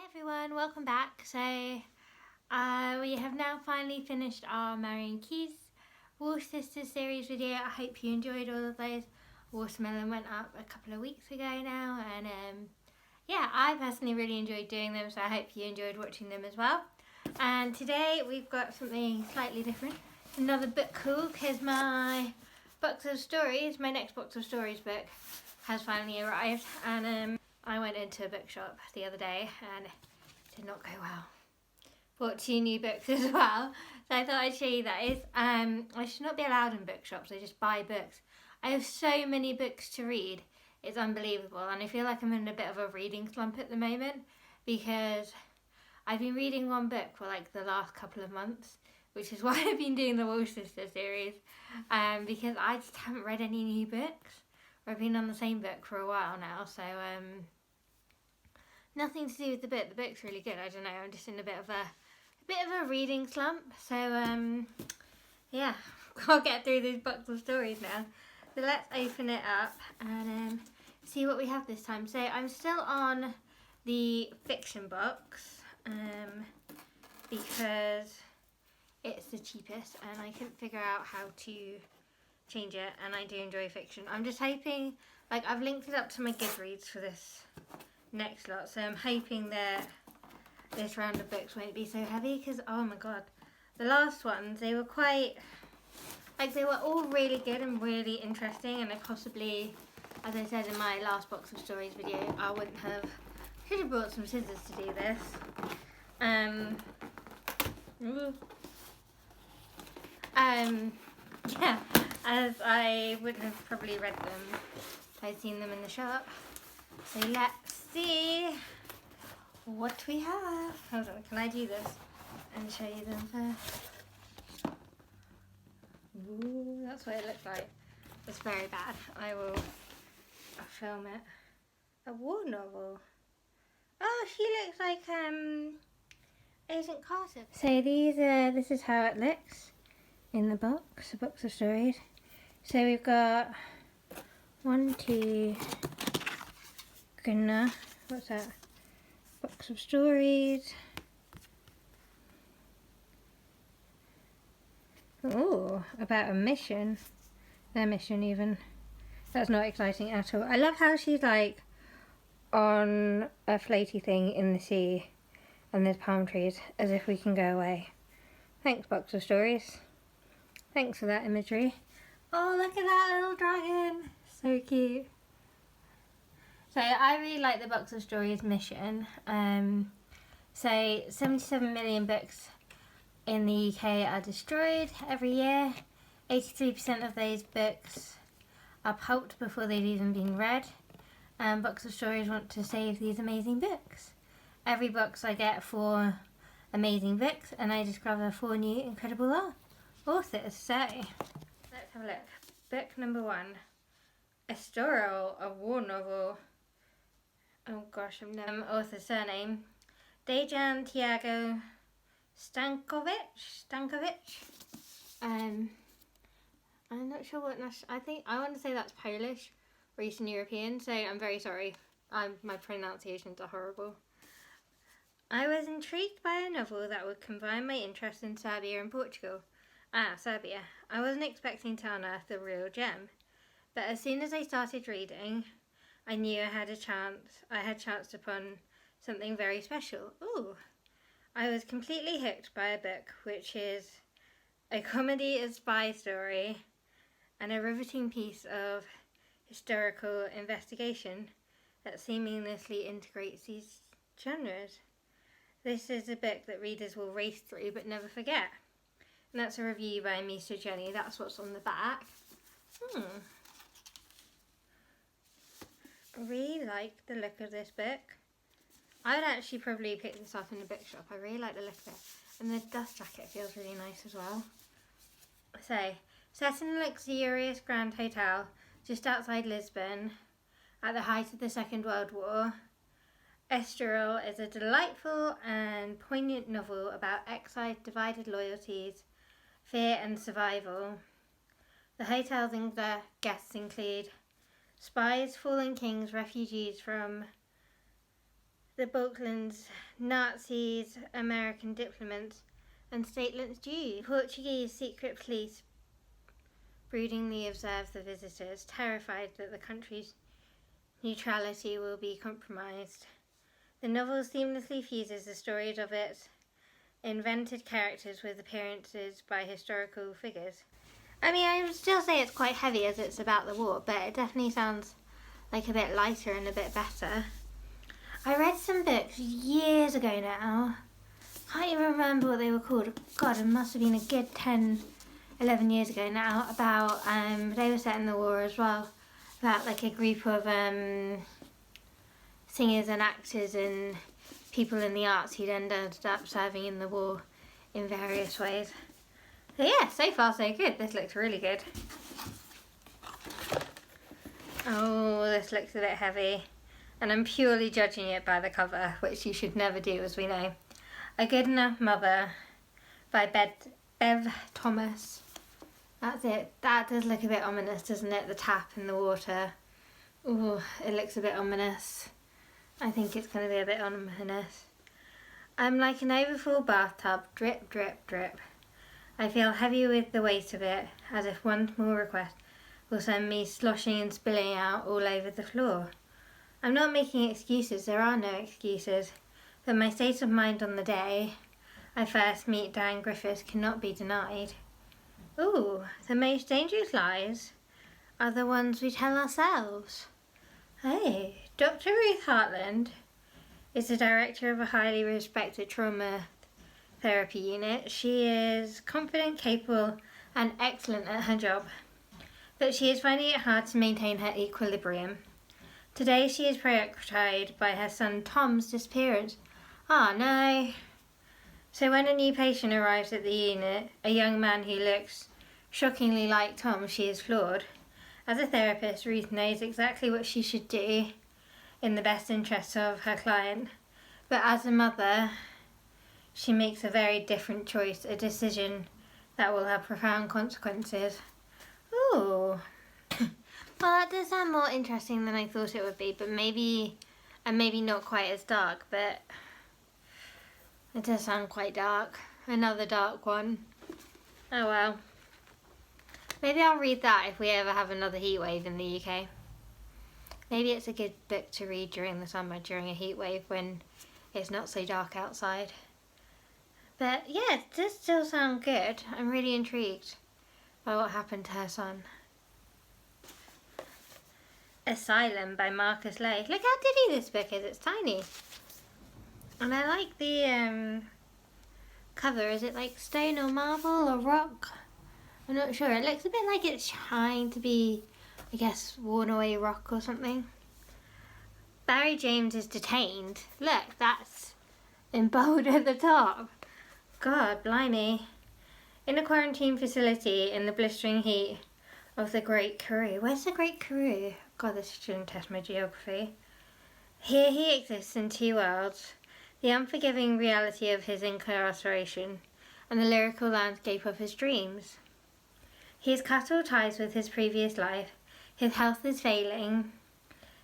Hi everyone, welcome back. So we have now finally finished our Marion Keys Wolf Sisters series video. I hope you enjoyed all of those. Watermelon went up a couple of weeks ago now, and yeah, I personally really enjoyed doing them, so I hope you enjoyed watching them as well. And today we've got something slightly different, another book haul, because my box of stories, my next box of stories book has finally arrived, and I went into a bookshop the other day and it did not go well. Bought 2 new books as well, so I thought I'd show you those. I should not be allowed in bookshops, I just buy books. I have so many books to read, it's unbelievable, and I feel like I'm in a bit of a reading slump at the moment because I've been reading one book for like the last couple of months, which is why I've been doing the Wolf Sister series, because I just haven't read any new books. I've been on the same book for a while now, so nothing to do with the book. The book's really good. I don't know, I'm just in a bit of a reading slump. So yeah, I'll get through these books of stories now. So let's open it up and see what we have this time. So I'm still on the fiction box because it's the cheapest and I couldn't figure out how to change it, and I do enjoy fiction. I'm just hoping, like, I've linked it up to my Goodreads for this next lot, so I'm hoping that this round of books won't be so heavy, because oh my god, the last ones, they were quite, like, they were all really good and really interesting, and I possibly, as I said in my last box of stories video, I wouldn't have, should have brought some scissors to do this. Yeah, as I would have probably read them if I'd seen them in the shop. So let's see what we have. Hold on, can I do this and show you them first? Ooh, that's what it looks like. It's very bad. I'll film it. A war novel. Oh, she looks like Agent Carter. So this is how it looks in the box of stories. So we've got 1, 2, goodness, what's that? Box of stories. Oh, about a mission. Their mission even. That's not exciting at all. I love how she's like on a floaty thing in the sea and there's palm trees, as if we can go away. Thanks, box of stories. Thanks for that imagery. Oh, look at that little dragon. So cute. So I really like the box of stories mission. So 77 million books in the UK are destroyed every year. 83% of those books are pulped before they've even been read. Box of stories want to save these amazing books. Every box I get 4 amazing books, and I discover 4 new incredible authors. So let's have a look. Book number 1, Estoril, a war novel. Oh gosh, I'm never author's surname. Dejan Tiago Stankovic. I'm not sure what I want to say that's Polish or Eastern European, so I'm very sorry. My pronunciations are horrible. I was intrigued by a novel that would combine my interest in Serbia and Portugal. Serbia. I wasn't expecting to unearth the real gem, but as soon as I started reading, I knew I had chanced upon something very special. Ooh! I was completely hooked by a book which is a comedy and spy story and a riveting piece of historical investigation that seamlessly integrates these genres. This is a book that readers will race through but never forget. And that's a review by Mr. Jenny. That's what's on the back. I really like the look of this book. I would actually probably pick this up in a bookshop. I really like the look of it. And the dust jacket feels really nice as well. So, set in a luxurious grand hotel just outside Lisbon at the height of the Second World War, Estoril is a delightful and poignant novel about exile, divided loyalties, fear and survival. The hotel's guests include spies, fallen kings, refugees from the Falklands, Nazis, American diplomats, and stateless Jews. Portuguese secret police broodingly observe the visitors, terrified that the country's neutrality will be compromised. The novel seamlessly fuses the stories of its invented characters with appearances by historical figures. I mean, I would still say it's quite heavy as it's about the war, but it definitely sounds like a bit lighter and a bit better. I read some books years ago now. Can't even remember what they were called. God, it must have been a good 10, 11 years ago now, about, they were set in the war as well, about like a group of singers and actors and people in the arts who'd ended up serving in the war in various ways. So yeah, so far so good. This looks really good. Oh, this looks a bit heavy. And I'm purely judging it by the cover, which you should never do, as we know. A Good Enough Mother by Bev Thomas. That's it. That does look a bit ominous, doesn't it? The tap in the water. Ooh, it looks a bit ominous. I think it's going to be a bit ominous. I'm like an overfull bathtub, drip, drip, drip. I feel heavy with the weight of it, as if one small request will send me sloshing and spilling out all over the floor. I'm not making excuses, there are no excuses, but my state of mind on the day I first meet Dan Griffiths cannot be denied. Ooh, the most dangerous lies are the ones we tell ourselves. Hey, Dr. Ruth Hartland is the director of a highly respected trauma therapy unit. She is confident, capable, and excellent at her job, but she is finding it hard to maintain her equilibrium. Today she is preoccupied by her son Tom's disappearance. Oh no. So when a new patient arrives at the unit, a young man who looks shockingly like Tom, she is floored. As a therapist, Ruth knows exactly what she should do in the best interests of her client, but as a mother, she makes a very different choice, a decision that will have profound consequences. Ooh. Well, that does sound more interesting than I thought it would be, but maybe not quite as dark, but it does sound quite dark. Another dark one. Oh well. Maybe I'll read that if we ever have another heatwave in the UK. Maybe it's a good book to read during the summer, during a heatwave when it's not so dark outside. But yeah, it does still sound good. I'm really intrigued by what happened to her son. Asylum by Marcus Lake. Look how ditty this book is, it's tiny. And I like the cover. Is it like stone or marble or rock? I'm not sure. It looks a bit like it's trying to be, I guess, worn away rock or something. Barry James is detained. Look, that's in bold at the top. God, blimey. In a quarantine facility in the blistering heat of the Great Karoo. Where's the Great Karoo? God, this shouldn't test my geography. Here he exists in two worlds. The unforgiving reality of his incarceration and the lyrical landscape of his dreams. He has cut all ties with his previous life. His health is failing.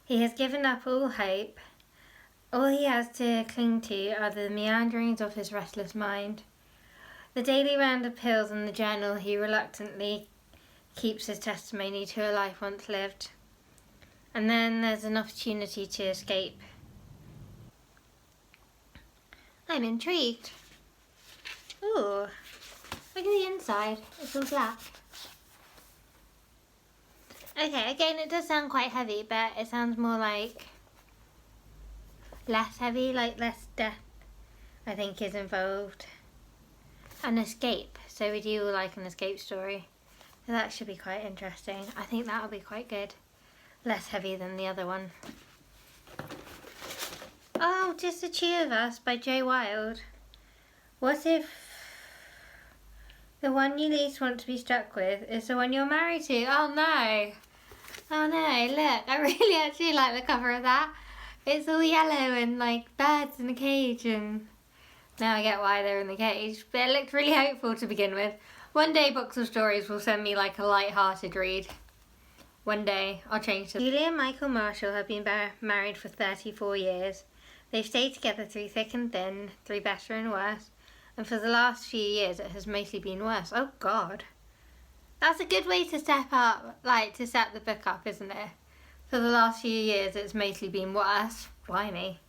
He has given up all hope. All he has to cling to are the meanderings of his restless mind. The daily round of pills and the journal he reluctantly keeps as testimony to a life once lived. And then there's an opportunity to escape. I'm intrigued. Ooh, look at the inside. It's all black. Okay, again, it does sound quite heavy, but it sounds more like less heavy, like less death, I think, is involved. An escape. So we do like an escape story. So that should be quite interesting. I think that'll be quite good. Less heavy than the other one. Oh, Just the Two of Us by Jo Wilde. What if the one you least want to be stuck with is the one you're married to? Oh no. Oh no, look, I really actually like the cover of that. It's all yellow and like birds in a cage, and now I get why they're in the cage. But it looked really hopeful to begin with. One day Books of Stories will send me like a light-hearted read. One day I'll change to... Julia and Michael Marshall have been married for 34 years. They've stayed together through thick and thin, through better and worse, and for the last few years it has mostly been worse. Oh God. That's a good way to step up, to set the book up, isn't it? For the last few years it's mostly been worse. Blimey.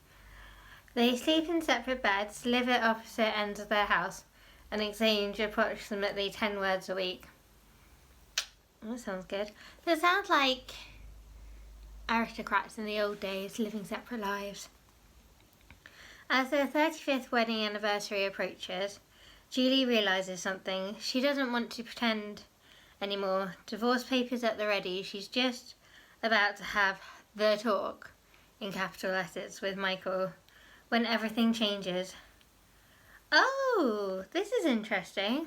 They sleep in separate beds, live at opposite ends of their house, and exchange approximately 10 words a week. That sounds good. That sounds like aristocrats in the old days living separate lives. As their 35th wedding anniversary approaches, Julie realises something. She doesn't want to pretend anymore. Divorce papers at the ready. She's just about to have the talk, in capital letters, with Michael, when everything changes. Oh, this is interesting.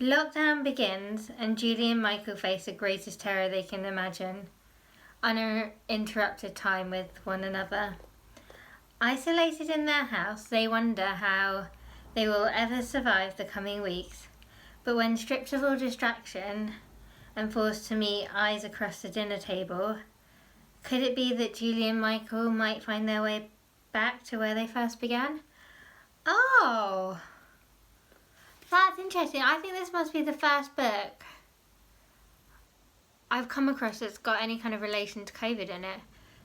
Lockdown begins and Julie and Michael face the greatest terror they can imagine. Uninterrupted time with one another. Isolated in their house, they wonder how they will ever survive the coming weeks. But when stripped of all distraction and forced to meet eyes across the dinner table, could it be that Julie and Michael might find their way back to where they first began? Oh, that's interesting. I think this must be the first book I've come across that's got any kind of relation to COVID in it.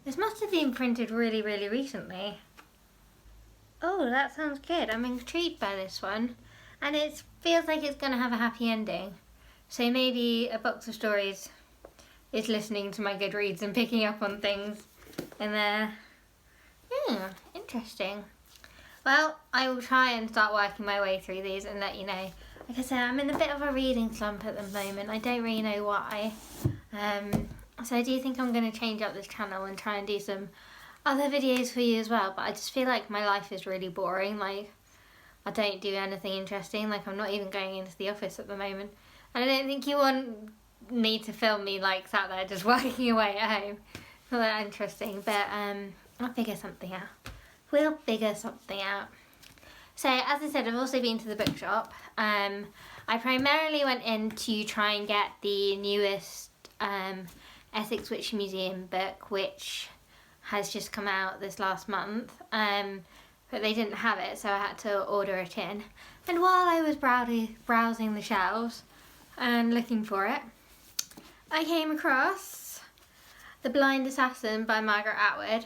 This must have been printed really, really recently. Oh, that sounds good. I'm intrigued by this one. And it feels like it's going to have a happy ending. So maybe a box of stories is listening to my Goodreads and picking up on things in there. Interesting. Well, I will try and start working my way through these and let you know. Like I said, I'm in a bit of a reading slump at the moment. I don't really know why. So I do think I'm going to change up this channel and try and do some other videos for you as well. But I just feel like my life is really boring. I don't do anything interesting. I'm not even going into the office at the moment. And I don't think you want me to film me sat there just working away at home. Not that interesting, but I'll figure something out. We'll figure something out. So, as I said, I've also been to the bookshop. I primarily went in to try and get the newest Essex With Museum book, which has just come out this last month. But they didn't have it, so I had to order it in. And while I was browsing the shelves and looking for it, I came across The Blind Assassin by Margaret Atwood.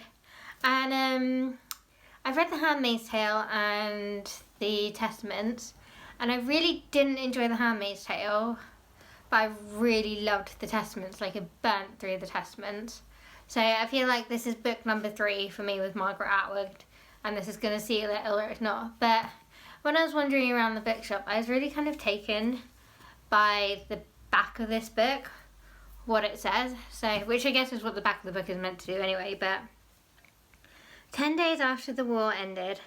And I've read The Handmaid's Tale and The Testaments, and I really didn't enjoy The Handmaid's Tale, but I really loved The Testaments. I burnt through The Testaments. So I feel like this is book number 3 for me with Margaret Atwood, and this is going to seal it or it's not. But when I was wandering around the bookshop, I was really kind of taken by the back of this book, what it says, which I guess is what the back of the book is meant to do anyway. But 10 days after the war ended,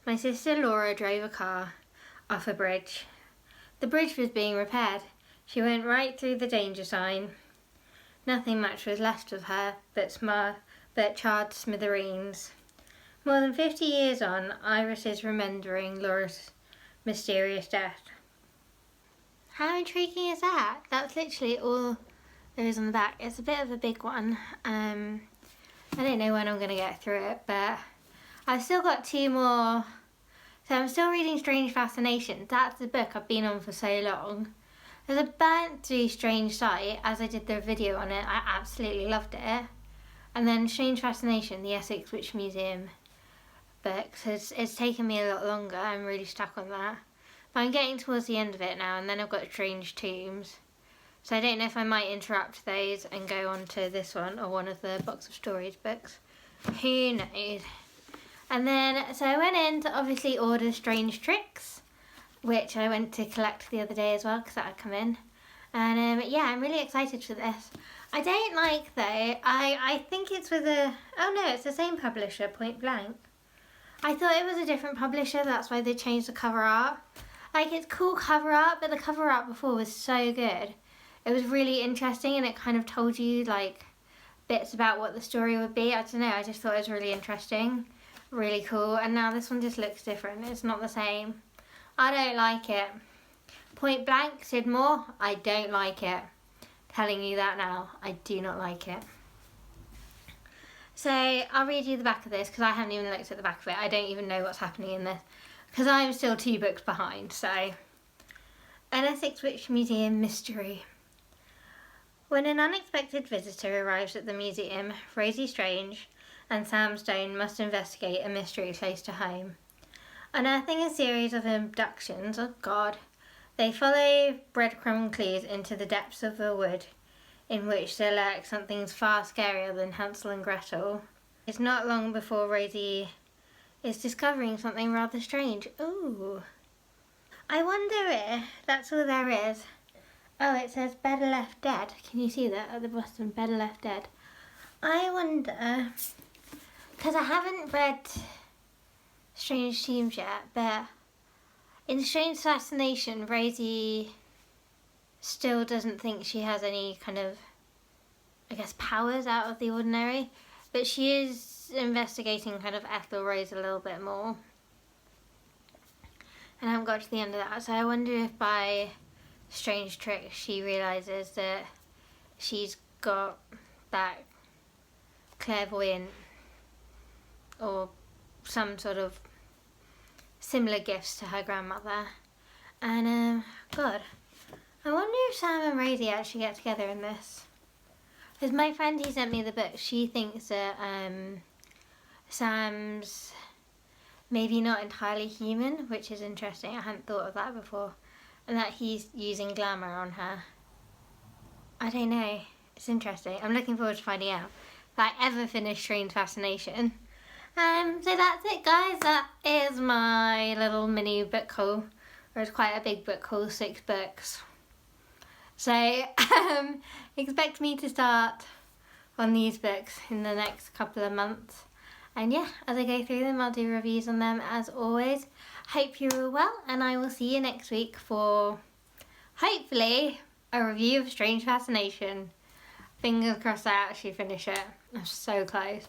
my sister Laura drove a car off a bridge. The bridge was being repaired. She went right through the danger sign. Nothing much was left of her but charred smithereens. More than 50 years on, Iris is remembering Laura's mysterious death. How intriguing is that? That's literally all there is on the back. It's a bit of a big one. I don't know when I'm going to get through it, but I've still got 2 more. So I'm still reading Strange Fascination. That's the book I've been on for so long. There's a burnt through Strange Sight, as I did the video on it. I absolutely loved it. And then Strange Fascination, the Essex With Museum books. It's taken me a lot longer. I'm really stuck on that. But I'm getting towards the end of it now, and then I've got Strange Tombs. So I don't know if I might interrupt those and go on to this one or one of the Box of Stories books. Who knows? And then, so I went in to obviously order Strange Tricks, which I went to collect the other day as well because that had come in. And yeah, I'm really excited for this. I don't like though, I think it's with oh no, it's the same publisher, Point Blank. I thought it was a different publisher, that's why they changed the cover art. It's cool cover art, but the cover art before was so good. It was really interesting and it kind of told you bits about what the story would be. I don't know, I just thought it was really interesting, really cool. And now this one just looks different, it's not the same. I don't like it. Point Blank, Sid Moore, I don't like it. Telling you that now, I do not like it. So I'll read you the back of this because I haven't even looked at the back of it. I don't even know what's happening in this because I'm still 2 books behind. So, an Essex With Museum Mystery. When an unexpected visitor arrives at the museum, Rosie Strange and Sam Stone must investigate a mystery close to home. Unearthing a series of abductions, oh God, they follow breadcrumb clues into the depths of a wood in which there lurks something far scarier than Hansel and Gretel. It's not long before Rosie is discovering something rather strange. Ooh. I wonder if that's all there is. Oh, it says better left dead. Can you see that at the bottom? Better left dead. I wonder, because I haven't read Strange Teams yet, but in Strange Fascination, Rosie still doesn't think she has any kind of, I guess, powers out of the ordinary, but she is investigating kind of Ethel Rose a little bit more. And I haven't got to the end of that, so I wonder if by strange trick she realises that she's got that clairvoyant or some sort of similar gifts to her grandmother. And God, I wonder if Sam and Rosie actually get together in this. Because my friend who sent me the book, she thinks that Sam's maybe not entirely human, which is interesting. I hadn't thought of that before. And that he's using glamour on her. I don't know. It's interesting. I'm looking forward to finding out if I ever finish Strange Fascination. So that's it, guys. That is my little mini book haul. Or it's quite a big book haul, 6 books. So expect me to start on these books in the next couple of months. And yeah, as I go through them, I'll do reviews on them as always. Hope you're all well, and I will see you next week for, hopefully, a review of Strange Fascination. Fingers crossed I actually finish it. I'm so close.